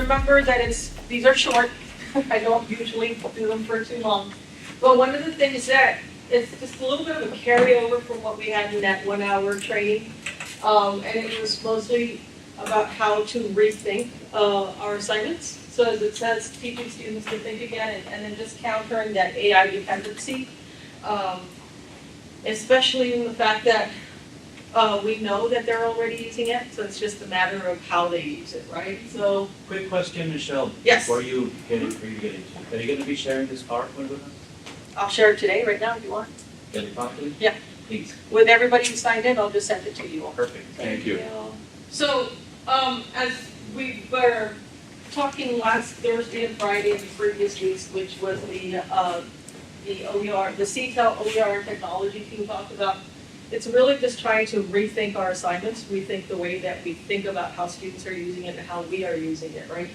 remember that these are short. I don't usually do them for too long. But one of the things that it's just a little bit of a carryover from what we had in that 1 hour training. And it was mostly about how to rethink our assignments. So as it says, teaching students to think again and then just countering that AI dependency. Especially in the fact that we know that they're already using it, so it's just a matter of how they use it, right? So. Quick question, Michelle. Yes. Before you get into, are you going to be sharing this PowerPoint with us? I'll share it today, right now, if you want. Get it properly? Yeah. Please. With everybody who signed in, I'll just send it to you all. Perfect. Thank you. So, as we were talking last Thursday and Friday in the previous weeks, which was the OER, the CTEL OER technology team talked about, it's really just trying to rethink our assignments, rethink the way that we think about how students are using it and how we are using it, right?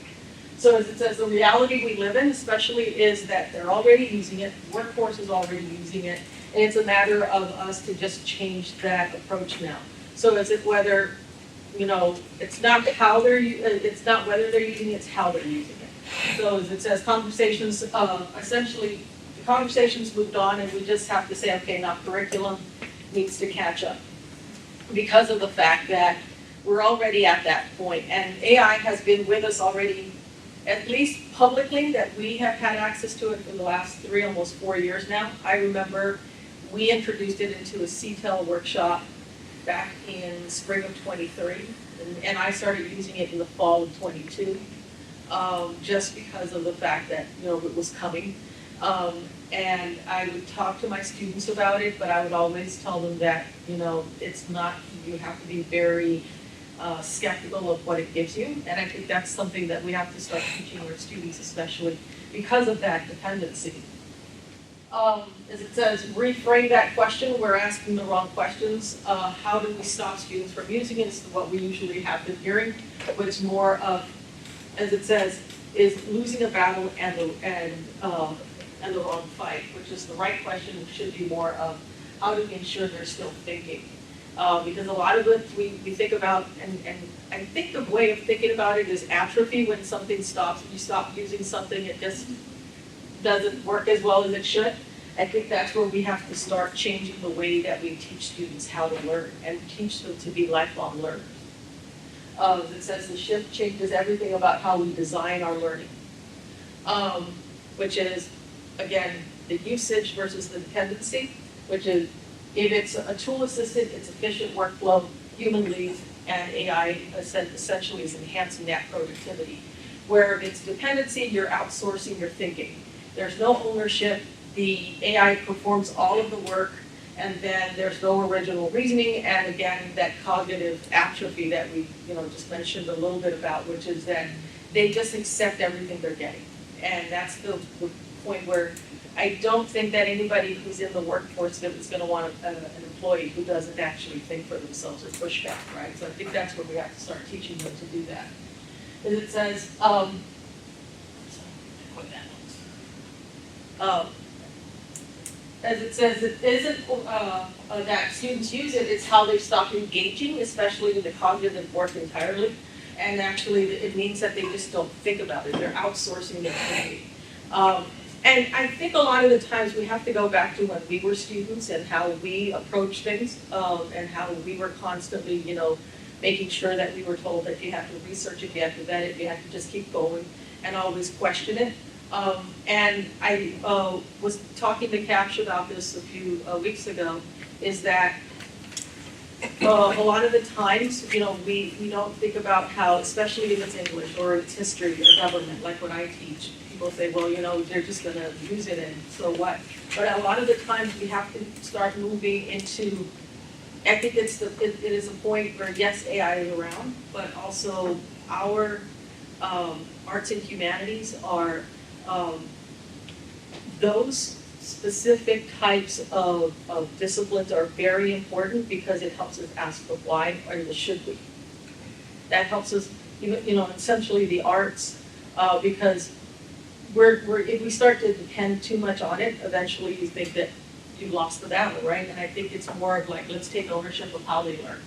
So as it says, the reality we live in especially is that they're already using it, workforce is already using it, and it's a matter of us to just change that approach now. So is it whether, it's not how it's not whether they're using it, it's how they're using it. So as it says, conversations, essentially, the conversations moved on and we just have to say, okay, now curriculum needs to catch up because of the fact that we're already at that point. And AI has been with us already, at least publicly, that we have had access to it for the last 3, almost 4 years now. I remember we introduced it into a CTEL workshop back in spring of 23, and I started using it in the fall of 22, just because of the fact that, it was coming. And I would talk to my students about it, but I would always tell them that, it's not, you have to be very skeptical of what it gives you. And I think that's something that we have to start teaching our students, especially because of that dependency. As it says, reframe that question. We're asking the wrong questions. How do we stop students from using it? Is what we usually have been hearing, but it's more of, as it says, is losing a battle and the wrong fight, which is the right question. It should be more of how do we ensure they're still thinking? Because a lot of it we think about, and I think the way of thinking about it is atrophy. When something stops, when you stop using something, it just doesn't work as well as it should. I think that's where we have to start changing the way that we teach students how to learn and teach them to be lifelong learners. It says the shift changes everything about how we design our learning, which is, again, the usage versus the dependency, which is if it's a tool assisted, it's efficient workflow, human leads, and AI essentially is enhancing that productivity. Where if it's dependency, you're outsourcing your thinking. There's no ownership. The AI performs all of the work, and then there's no original reasoning, and again, that cognitive atrophy that we just mentioned a little bit about, which is that they just accept everything they're getting. And that's the point where I don't think that anybody who's in the workforce is going to want an employee who doesn't actually think for themselves or push back, right? So I think that's where we have to start teaching them to do that. As it says, as it says, it isn't that students use it, it's how they stop engaging, especially in the cognitive work entirely. And actually, it means that they just don't think about it. They're outsourcing their thinking. And I think a lot of the times we have to go back to when we were students and how we approach things, and how we were constantly, making sure that we were told that you have to research it, you have to vet it, you have to just keep going and always question it. And I was talking to Capsh about this a few weeks ago, is that a lot of the times, we don't think about how, especially if it's English or it's history or government, like when I teach, people say, well, they're just going to use it and so what? But a lot of the times we have to start moving into, I think it is a point where yes, AI is around, but also our arts and humanities are those specific types of disciplines are very important because it helps us ask the why or the should we. That helps us, essentially the arts, because if we start to depend too much on it, eventually you think that you've lost the battle, right? And I think it's more of like, let's take ownership of how they learn.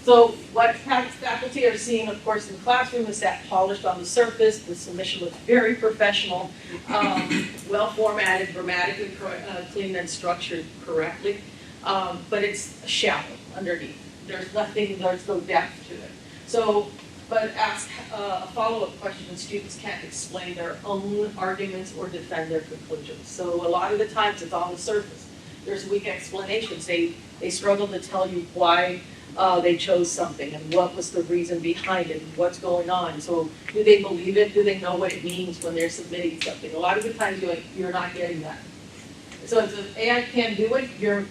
So what faculty are seeing, of course, in the classroom is that polished on the surface, the submission looks very professional, well formatted, grammatically clean and structured correctly, but it's shallow underneath. There's no depth to it. So, but ask a follow-up question, and students can't explain their own arguments or defend their conclusions. So a lot of the times it's on the surface. There's weak explanations. They struggle to tell you why they chose something and what was the reason behind it and what's going on. So do they believe it? Do they know what it means when they're submitting something? A lot of the times you're not getting that. So if AI can do it, you're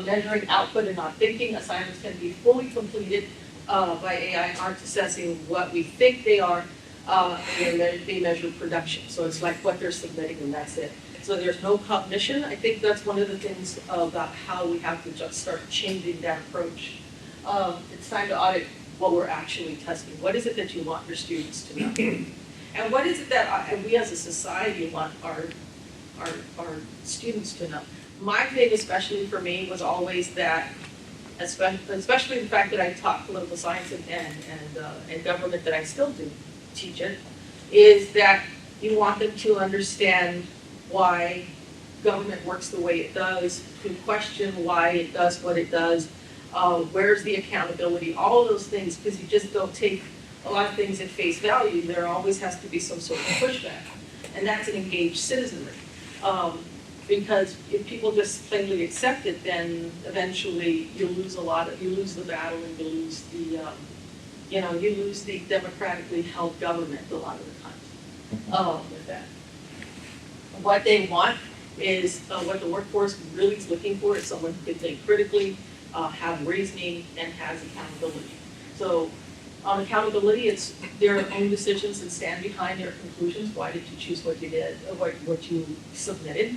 measuring output and not thinking. Assignments can be fully completed by AI aren't assessing what we think they are, and they measure production. So it's like what they're submitting and that's it. So there's no cognition. I think that's one of the things about how we have to just start changing that approach. It's time to audit what we're actually testing. What is it that you want your students to know? And what is it that we as a society want our students to know? My thing, especially for me, was always that, especially the fact that I taught political science and government, that I still do teach it, is that you want them to understand why government works the way it does, to question why it does what it does, where's the accountability, all of those things, because you just don't take a lot of things at face value. There always has to be some sort of pushback, and that's an engaged citizenry. Because if people just plainly accept it, then eventually you lose the battle, and you lose the democratically held government a lot of the times with that. What they want is, what the workforce really is looking for is someone who can think critically, have reasoning, and has accountability. So on accountability, it's their own decisions and stand behind their conclusions. Why did you choose what you did, what you submitted?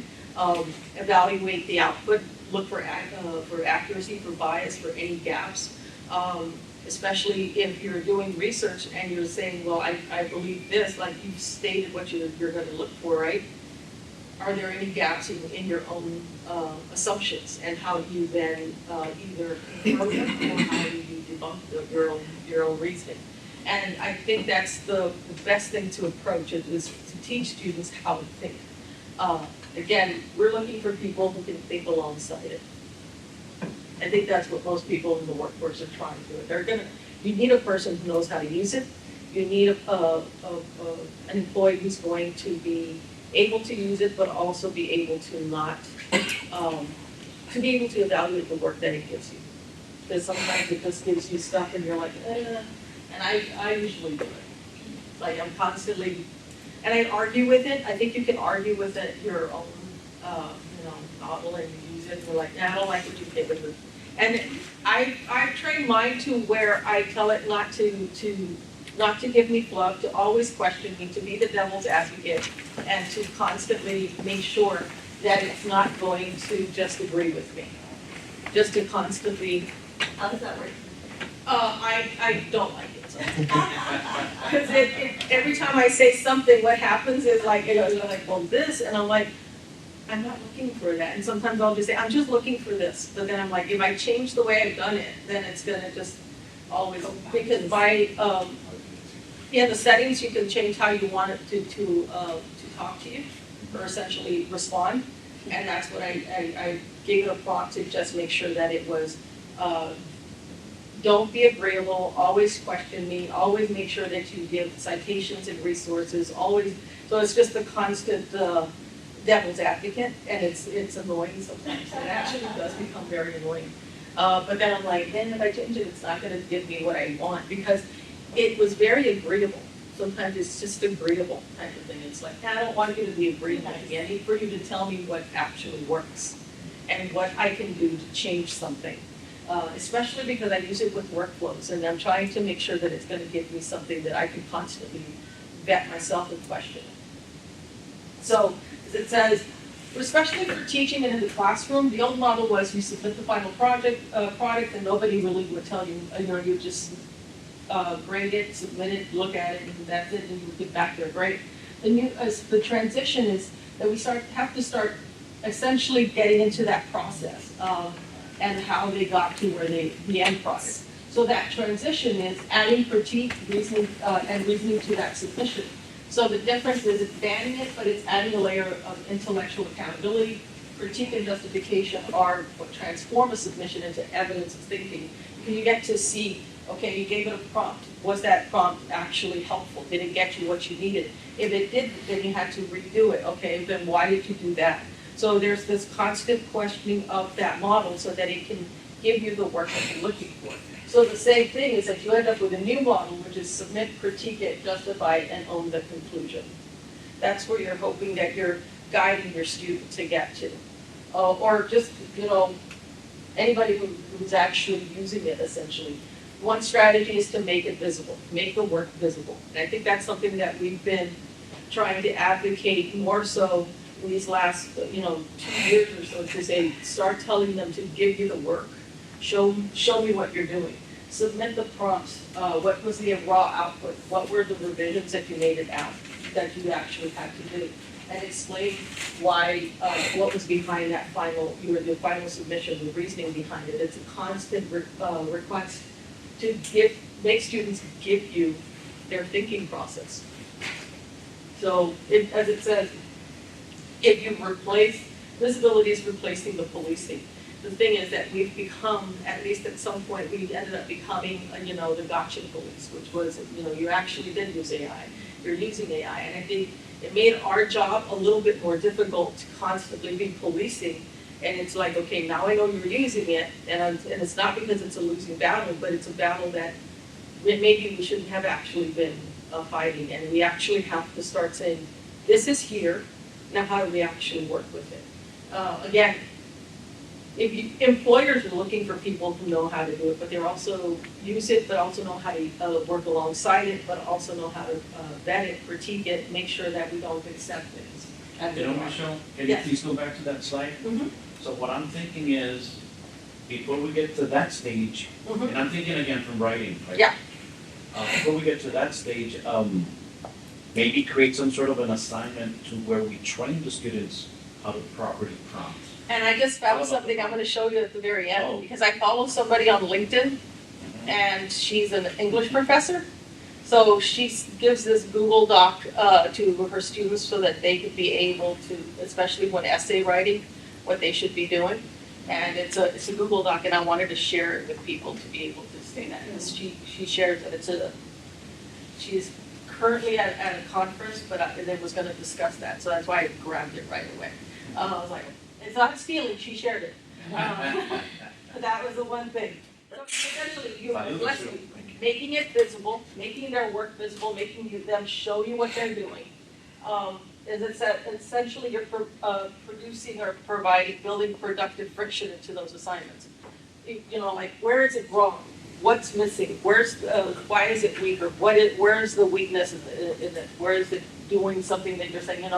Evaluate the output, look for accuracy, for bias, for any gaps. Especially if you're doing research and you're saying, well, I believe this, like you've stated what you're going to look for, right? Are there any gaps in your own assumptions, and how do you then either confirm them or how do you debunk your own reasoning? And I think that's the best thing to approach it, is to teach students how to think. Again, we're looking for people who can think alongside it. I think that's what most people in the workforce are trying to do. You need a person who knows how to use it. You need an employee who's going to be able to use it, but also be able to not, to be able to evaluate the work that it gives you. Because sometimes it just gives you stuff and you're like, and I usually do it. Like I'm constantly, and I argue with it. I think you can argue with it your own, model, and you use it and you're like, I don't like what you've given me. And I train mine to where I tell it not to give me fluff, to always question me, to be the devil's advocate, and to constantly make sure that it's not going to just agree with me. Just to constantly, how does that work? I don't like it. Because every time I say something, what happens is like, it goes like, well, this, and I'm like, I'm not looking for that. And sometimes I'll just say, I'm just looking for this. But then I'm like, if I change the way I've done it, then it's gonna just always, because by, the settings, you can change how you want it to talk to you, or essentially respond. And that's what I gave it a prompt to just make sure that it was, don't be agreeable, always question me, always make sure that you give citations and resources, always. So it's just a constant devil's advocate, and it's annoying sometimes. It actually does become very annoying. But then I'm like, then if I change it, it's not going to give me what I want, because it was very agreeable. Sometimes it's just agreeable type of thing. It's like, I don't want you to be agreeable. I need for you to tell me what actually works and what I can do to change something. Especially because I use it with workflows, and I'm trying to make sure that it's going to give me something that I can constantly vet myself and question. So it says, especially for teaching and in the classroom, the old model was you submit the final product, and nobody really would tell you, you just grade it, submit it, look at it, and that's it, and you get back their grade. The transition is that we have to start essentially getting into that process and how they got to where the end product. So that transition is adding critique, reasoning, and reasoning to that submission. So the difference is it's banning it, but it's adding a layer of intellectual accountability. Critique and justification are what transform a submission into evidence of thinking. You get to see, okay, you gave it a prompt. Was that prompt actually helpful? Did it get you what you needed? If it didn't, then you had to redo it. Okay, then why did you do that? So there's this constant questioning of that model so that it can give you the work that you're looking for. So the same thing is that you end up with a new model, which is submit, critique it, justify it, and own the conclusion. That's where you're hoping that you're guiding your student to get to. Or just, anybody who's actually using it, essentially. One strategy is to make it visible, make the work visible. And I think that's something that we've been trying to advocate more so in these last, 2 years or so, to say, start telling them to give you the work. Show me what you're doing. Submit the prompts. What was the raw output? What were the revisions that you made it out that you actually had to do? And explain why, what was behind that the final submission, the reasoning behind it. It's a constant request to make students give you their thinking process. So, as it says, if you replace, visibility is replacing the policing. The thing is that we've become, at least at some point, we ended up becoming, the gotcha police, which was, you actually did use AI. You're using AI, and I think it made our job a little bit more difficult to constantly be policing. And it's like, okay, now I know you're using it, and it's not because it's a losing battle, but it's a battle that maybe we shouldn't have actually been fighting. And we actually have to start saying, this is here, now how do we actually work with it? Again, employers are looking for people who know how to do it, but they're also use it, but also know how to work alongside it, but also know how to vet it, critique it, make sure that we don't accept things. Michelle, can you Yes. please go back to that slide? Mm-hmm. So what I'm thinking is, before we get to that stage, Mm-hmm. and I'm thinking again from writing, right? Yeah. Before we get to that stage, maybe create some sort of an assignment to where we train the students how to properly prompt. And I just found something I'm going to show you at the very end, Oh. because I follow somebody on LinkedIn, and she's an English professor. So she gives this Google Doc to her students so that they could be able to, especially when essay writing, what they should be doing. And it's a Google Doc, and I wanted to share it with people to be able to say that. Because she shares that she's currently at a conference, but I then was going to discuss that. So that's why I grabbed it right away. I was like, it's not stealing, she shared it. That was the one thing. So essentially, making it visible, making their work visible, making them show you what they're doing. Is it that essentially you're producing or building productive friction into those assignments. Like where is it wrong? What's missing? Why is it weak? Or where is the weakness in it? Where is it doing something that you're saying,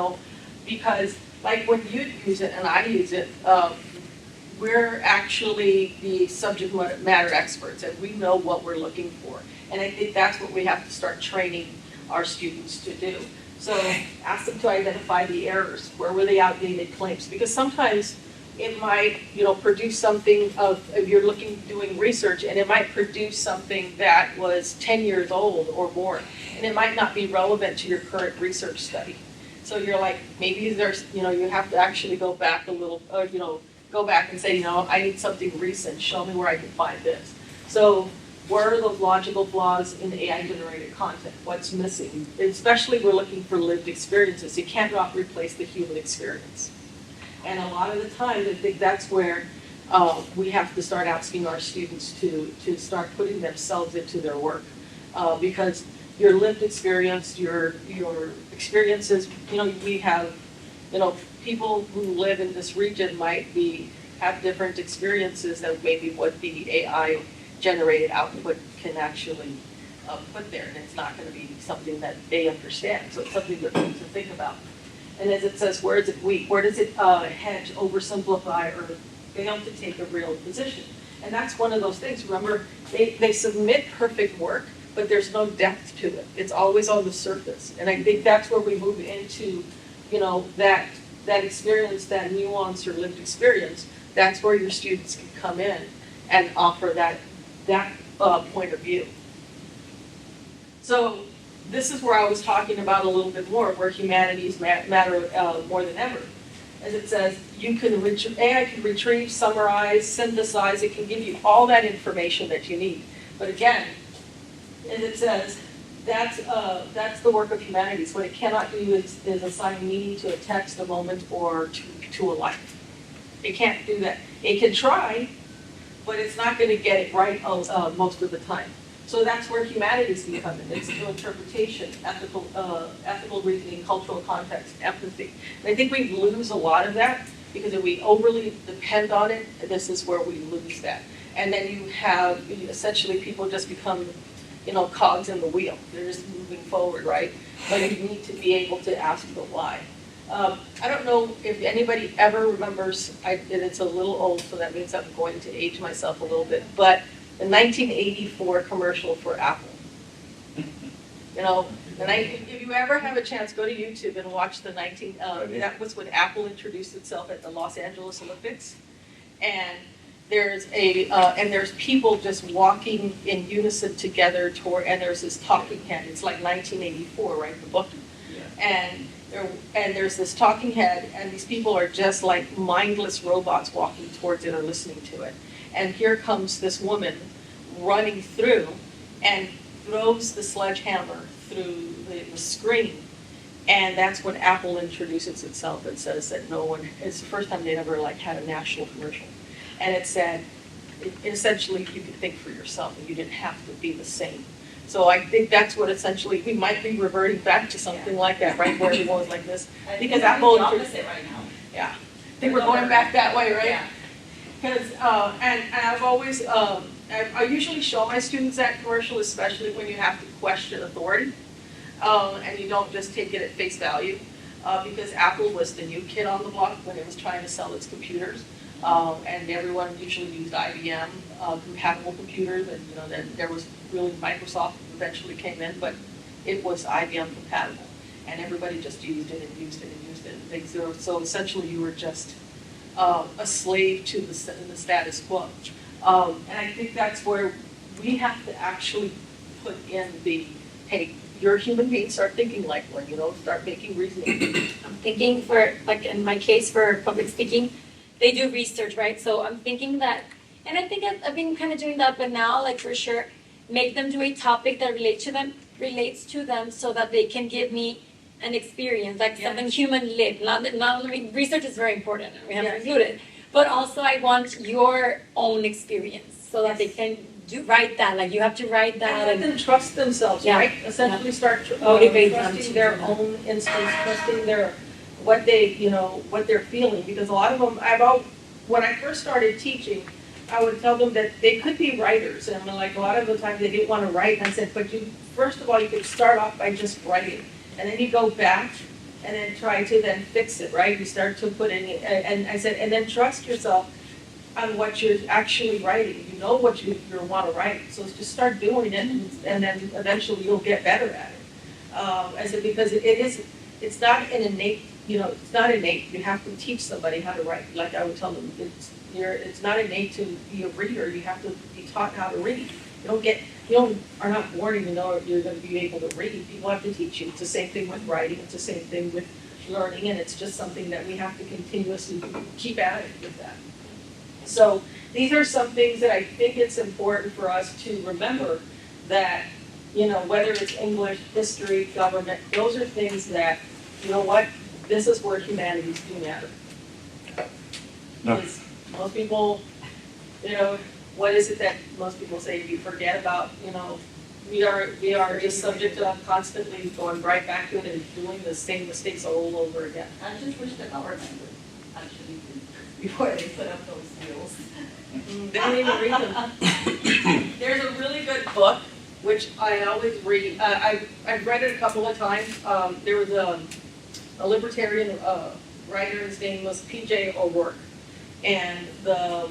because like when you use it and I use it, we're actually the subject matter experts and we know what we're looking for. And I think that's what we have to start training our students to do. So ask them to identify the errors. Where were the outdated claims? Because sometimes it might, produce something if you're doing research, and it might produce something that was 10 years old or more, and it might not be relevant to your current research study. So you're like, maybe there's, you have to actually go back a little, go back and say, I need something recent. Show me where I can find this. So where are those logical flaws in AI-generated content? What's missing? Especially we're looking for lived experiences. You cannot replace the human experience. And a lot of the time, I think that's where we have to start asking our students to start putting themselves into their work. Because your lived experience, your experiences, we have, people who live in this region might have different experiences than maybe what the AI generated output can actually put there. And it's not going to be something that they understand. So it's something that we need to think about. And as it says, where is it weak? Where does it hedge, oversimplify, or fail to take a real position? And that's one of those things. Remember, they submit perfect work, but there's no depth to it. It's always on the surface. And I think that's where we move into, that experience, that nuance or lived experience. That's where your students can come in and offer that point of view. So this is where I was talking about a little bit more, where humanities matter more than ever. As it says, you can AI can retrieve, summarize, synthesize, it can give you all that information that you need. But again, as it says, that's the work of humanities. What it cannot do is assign meaning to a text, a moment, or to a life. It can't do that. It can try, but it's not going to get it right most of the time. So that's where humanities can come in. It's through interpretation, ethical reasoning, cultural context, empathy. And I think we lose a lot of that because if we overly depend on it, this is where we lose that. And then you have essentially people just become, cogs in the wheel. They're just moving forward, right? But you need to be able to ask the why. I don't know if anybody ever remembers, and it's a little old, so that means I'm going to age myself a little bit, but the 1984 commercial for Apple. If you ever have a chance, go to YouTube and watch that was when Apple introduced itself at the Los Angeles Olympics. And there's people just walking in unison together and there's this talking head. It's like 1984, right, the book. Yeah. And there's this talking head, and these people are just like mindless robots walking towards it or listening to it. And here comes this woman running through and throws the sledgehammer through the screen. And that's when Apple introduces itself and says that it's the first time they'd ever had a national commercial. And it said, essentially, you could think for yourself and you didn't have to be the same. So I think that's what essentially, we might be reverting back to something like that, right, where everyone was like this. Because Apple introduced it right now. Yeah. I think we're going back that way, right? Yeah. Because, and I've always, I usually show my students that commercial, especially when you have to question authority, and you don't just take it at face value, because Apple was the new kid on the block when it was trying to sell its computers, and everyone usually used IBM compatible computers, and then there was really Microsoft eventually came in, but it was IBM compatible, and everybody just used it and used it and used it. And so essentially, you were just a slave to the status quo. And I think that's where we have to actually put in hey, you're a human being, start thinking like one, start making reasoning. I'm thinking for, in my case for public speaking, they do research, right? So I'm thinking that, and I think I've been kind of doing that, but now, for sure, make them do a topic that relates to them so that they can give me an experience, something human lived. Research is very important, we have to include it. But also I want your own experience so that they can write that. You have to write that. And let them trust themselves, right? Essentially start trusting their own instincts, trusting what they're feeling. Because a lot of them, when I first started teaching, I would tell them that they could be writers. And a lot of the time they didn't want to write. And I said, but first of all, you could start off by just writing. And then you go back and then try to then fix it, right? You start to put in, and I said, and then trust yourself on what you're actually writing. You know what you want to write, so just start doing it, and then eventually you'll get better at it. I said, because it's not an innate, it's not innate. You have to teach somebody how to write. Like I would tell them, it's not innate to be a reader. You have to be taught how to read. You are not born even though you're going to be able to read. People have to teach you. It's the same thing with writing. It's the same thing with learning, and it's just something that we have to continuously keep at it with that. So these are some things that I think it's important for us to remember that, whether it's English, history, government, those are things that, this is where humanities do matter. No. Because most people, what is it that most people say you forget about, we are just subject to constantly going right back to it and doing the same mistakes all over again. I just wish the government would actually do before they put up those deals. They don't even read them. There's a really good book, which I always read. I've read it a couple of times. There was a libertarian writer, his name was P.J. O'Rourke. And the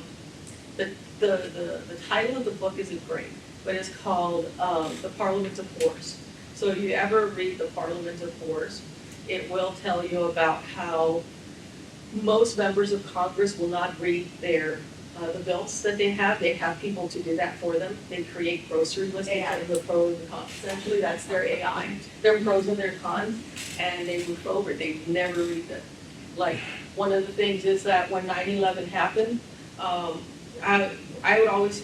title of the book isn't great, but it's called The Parliament of Wars. So if you ever read The Parliament of Wars, it will tell you about how most members of Congress will not read their the bills that they have people to do that for them. They create grocery listings of the pros and cons. Essentially, that's their AI, their pros and their cons, and they move forward. They never read them. Like, one of the things is that when 9/11 happened, I've always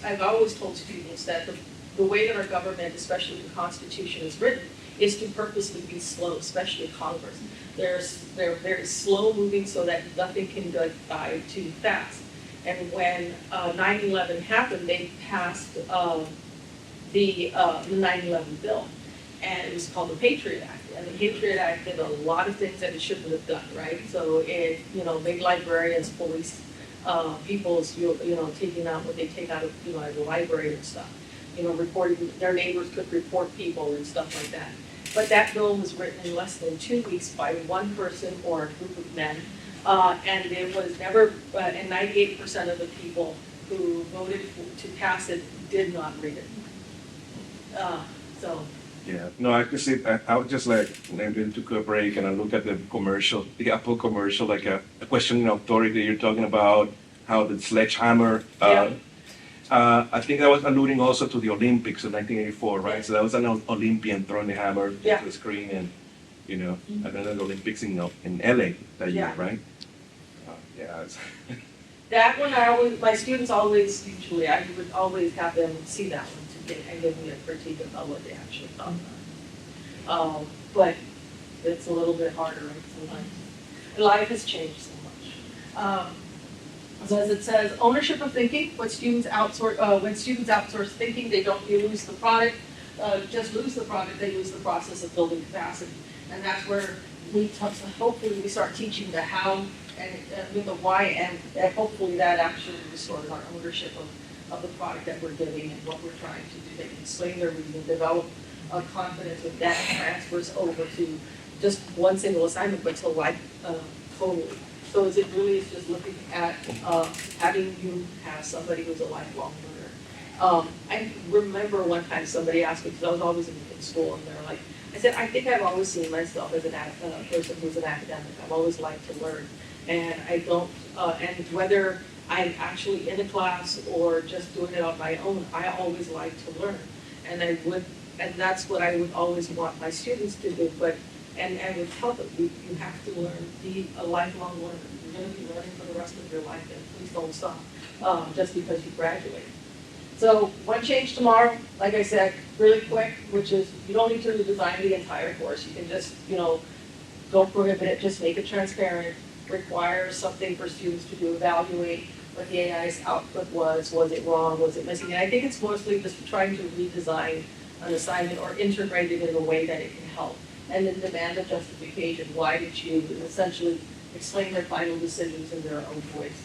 told students that the way that our government, especially the Constitution, is written, is to purposely be slow, especially Congress. They're very slow moving so that nothing can go by too fast. And when 9/11 happened, they passed the 9/11 bill, and it was called the Patriot Act. And the Patriot Act did a lot of things that it shouldn't have done, right? So it, made librarians police people's, taking out what they take out of, at the library and stuff. Reporting, their neighbors could report people and stuff like that. But that bill was written in less than 2 weeks by one person or a group of men. And it was never, and 98% of the people who voted to pass it did not read it. So. Yeah, no, I would just like, maybe took a break and I look at the commercial, the Apple commercial, like a questioning authority you're talking about, how the sledgehammer. Yeah. I think I was alluding also to the Olympics in 1984, right? Yeah. So that was an Olympian throwing the hammer Yeah. to the screen, and and then the Olympics in LA that year, Yeah. right? Yeah. That one, my students I would always have them see that one and give me a critique about what they actually thought about it. But it's a little bit harder, right, sometimes. Life has changed so much. So as it says, ownership of thinking, when students outsource thinking, they don't lose the product, they lose the process of building capacity. And that's where hopefully we start teaching the how and with the why, and hopefully that actually restores our ownership of the product that we're giving and what we're trying to do. They can explain their reason, develop confidence with that, transfers over to just one single assignment, but to life totally. So it really is just looking at having you have somebody who's a lifelong learner. I remember one time somebody asked me, because I was always in school, and they're like, I said, I think I've always seen myself as a person who's an academic. I've always liked to learn. And I don't, and whether I'm actually in a class or just doing it on my own, I always like to learn. And that's what I would always want my students to do. And I would tell them, you have to learn, be a lifelong learner. You're going to be learning for the rest of your life, and please don't stop just because you graduate. So one change tomorrow, like I said, really quick, which is you don't need to redesign the entire course. You can just, don't prohibit it, just make it transparent, require something for students to do, evaluate what the AI's output was it wrong, was it missing? And I think it's mostly just trying to redesign an assignment or integrate it in a way that it can help. And then demand a justification. Why did you essentially explain their final decisions in their own voice?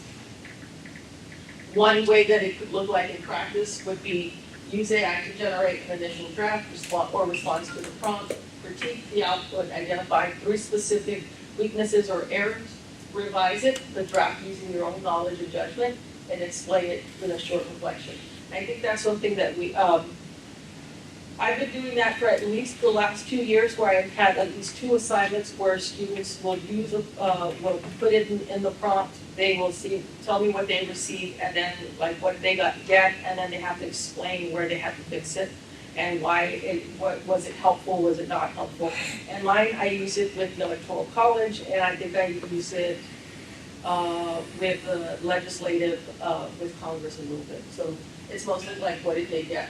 One way that it could look like in practice would be use AI to generate an initial draft response to the prompt, critique the output, identify 3 specific weaknesses or errors, revise it, the draft using your own knowledge and judgment, and explain it in a short reflection. I think that's something that I've been doing that for at least the last 2 years, where I've had at least 2 assignments where students will will put it in the prompt. They will tell me what they received, and then like what they get, and then they have to explain where they had to fix it and why was it helpful, was it not helpful. And mine, I use it with the Electoral College, and I think I use it with the legislative, with Congress a little bit. So it's mostly like, what did they get?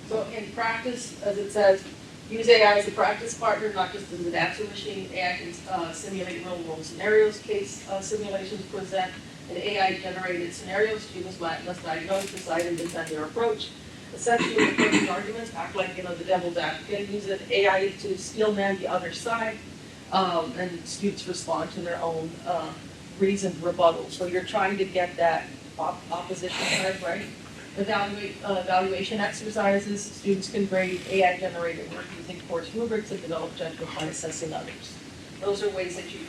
So in practice, as it says, use AI as a practice partner, not just as an answer machine. AI can simulate real-world scenarios, case simulations, present an AI-generated scenario. Students must diagnose, decide, and defend their approach. Essentially, the closing arguments act like the devil's advocate. Use an AI to steelman the other side, and students respond to their own reasoned rebuttal. So you're trying to get that opposition side, right? Evaluation exercises. Students can grade AI-generated work using course rubrics and develop judgment by assessing others. Those are ways that you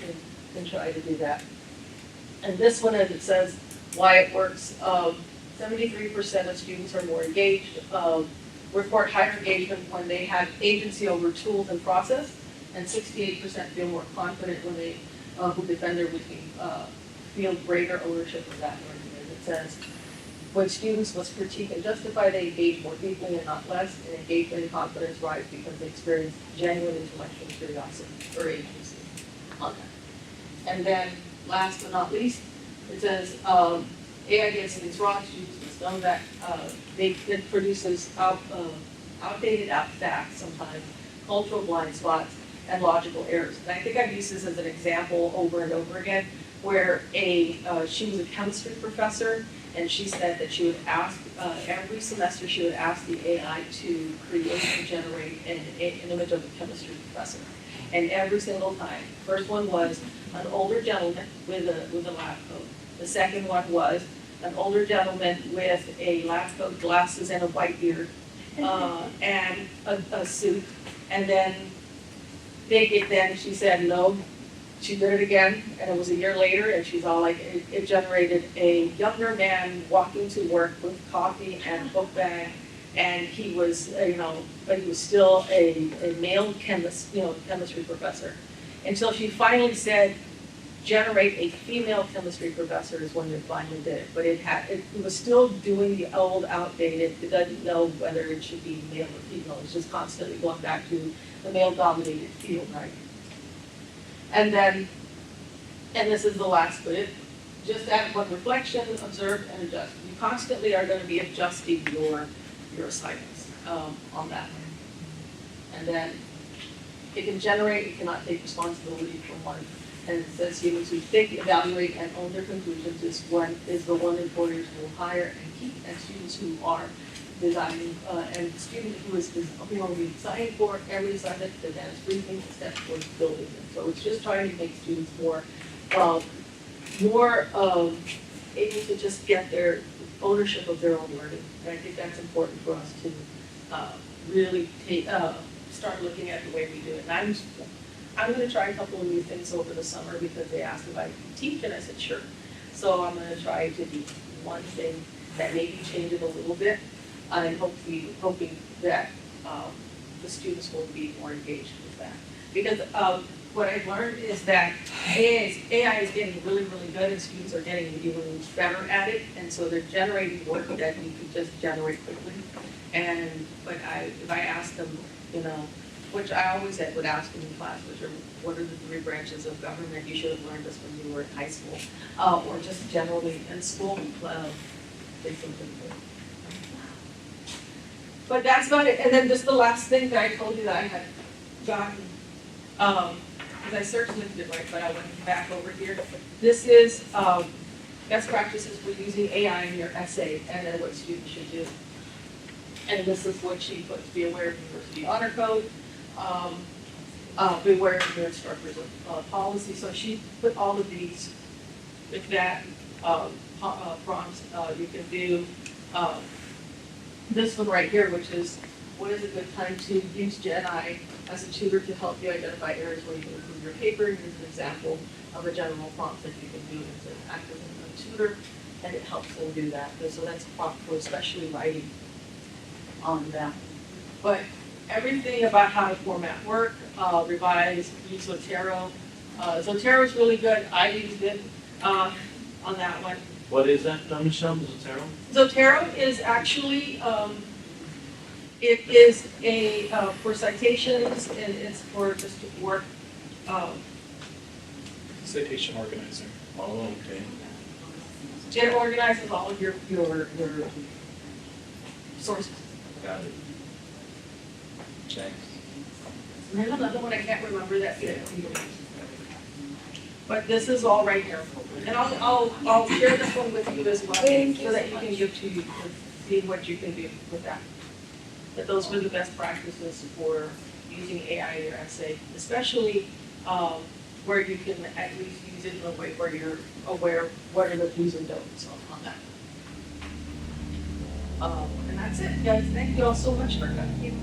can try to do that. And this one, as it says, why it works. 73% of students are more engaged, report higher engagement when they have agency over tools and process, and 68% feel more confident when they who defend their routine feel greater ownership of that learning. As it says, when students must critique and justify, they engage more deeply and not less, and engagement and confidence rise because they experience genuine intellectual curiosity or agency on that. And then, last but not least, it says, AI gets these wrong, students must know that it produces outdated facts sometimes, cultural blind spots, and logical errors. And I think I've used this as an example over and over again, where she was a chemistry professor, and she said that she would ask, every semester she would ask the AI to create and generate an image of a chemistry professor. And every single time, first one was an older gentleman with a lab coat. The second one was an older gentleman with a lab coat, glasses, and a white beard, and a suit. And then then she said no. She did it again, and it was a year later, and she's all like, it generated a younger man walking to work with coffee and a book bag, and he was, but he was still a male chemist, chemistry professor. Until she finally said, generate a female chemistry professor is when it finally did it. But it was still doing the old, outdated, it doesn't know whether it should be male or female. It's just constantly going back to the male-dominated field, right? And this is the last bit, just add one reflection, observe, and adjust. You constantly are going to be adjusting your assignments on that. And then it can generate, it cannot take responsibility for one. And it says humans who think, evaluate, and own their conclusions is the one employers will hire and keep, and students who are designing, and student who will be designing for every assignment, the advanced briefing, step towards building them. So it's just trying to make students more able to just get their ownership of their own learning. And I think that's important for us to really start looking at the way we do it. And I'm going to try a couple of new things over the summer because they asked if I could teach, and I said sure. So I'm going to try to do one thing that maybe change it a little bit, and hoping that the students will be more engaged with that. Because what I've learned is that AI is getting really, really good, and students are getting even better at it, and so they're generating work that you could just generate quickly. But if I ask them, which I always would ask them in class, what are the 3 branches of government? You should have learned this when you were in high school, or just generally in school. They simply do. But that's about it. And then just the last thing that I told you that I had gotten, because I searched LinkedIn, right, but I went back over here. This is best practices for using AI in your essay, and then what students should do. And this is what she put: be aware of university honor code, be aware of your instructor's policy. So she put all of these with that prompts. You can do this one right here, which is, what is a good time to use Gen AI as a tutor to help you identify areas where you can improve your paper? Here's an example of a general prompt that you can do as an active tutor, and it helps them do that. So that's a prompt for especially writing on that. But everything about how to format work, revise, use Zotero. Zotero is really good. I used it on that one. What is that, Michelle? Zotero? Zotero is actually, it is for citations, and it's for just work. Citation organizer. Oh, okay. It organizes all of your sources. Got it. Thanks. I have another one, I can't remember that. But this is all right here. And I'll share this one with you as well, so that you can give to see what you can do with that. But those were the best practices for using AI in your essay, especially where you can at least use it in a way where you're aware what are the do's and don'ts on that. And that's it, guys. Thank you all so much for coming.